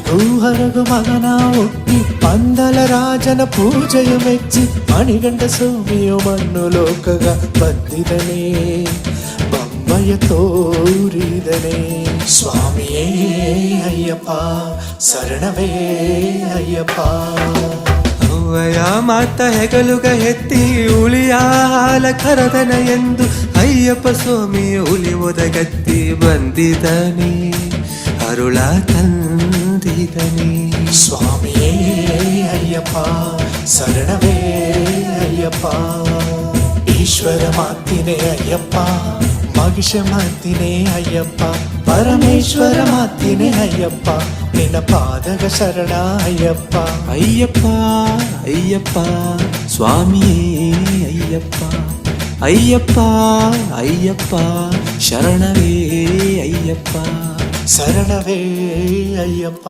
ಹರಿಗೂ ಹರಗು ಮಗನ ಹುಟ್ಟಿ ಪಂದಲ ರಾಜನ ಪೂಜೆಯ ಮೆಚ್ಚಿ ಮಣಿಗಂಡ ಸ್ವಾಮಿಯು ಮಣ್ಣು ಲೋಕಗ ಬಂದಿದನೇ ಬೊಂಬೆಯ ತೋರಿದನೇ ಸ್ವಾಮಿಯೇ ಅಯ್ಯಪ್ಪ ಶರಣವೇ ಅಯ್ಯಪ್ಪ ಅವ್ವಯ ಮಾತ ಹೆಗಲುಗ ಎತ್ತಿ ಉಳಿಯ ಹಾಲ ಕರದನ ಎಂದು ಅಯ್ಯಪ್ಪ ಸ್ವಾಮಿ ಹುಲಿ ಒದಗತ್ತಿ ಬಂದಿದನೇ ಅರುಳ ತಂದಿದನೇ ಸ್ವಾಮಿಯೇ ಅಯ್ಯಪ್ಪ ಶರಣವೇ ಅಯ್ಯಪ್ಪ ಈಶ್ವರ ಮಾತಿನೇ ಅಯ್ಯಪ್ಪ ಮಗಿಷ ಮಾತಿನೇ ಅಯ್ಯಪ್ಪ ಪರಮೇಶ್ವರ ಮಾತಿನೇ ಅಯ್ಯಪ್ಪ ನಿನ್ನ ಪಾದಗ ಶರಣ ಅಯ್ಯಪ್ಪ ಅಯ್ಯಪ್ಪ ಅಯ್ಯಪ್ಪ ಸ್ವಾಮಿಯೇ ಅಯ್ಯಪ್ಪ ಅಯ್ಯಪ್ಪ ಅಯ್ಯಪ್ಪ ಶರಣವೇ ಅಯ್ಯಪ್ಪ ಶರಣವೇ ಅಯ್ಯಪ್ಪ.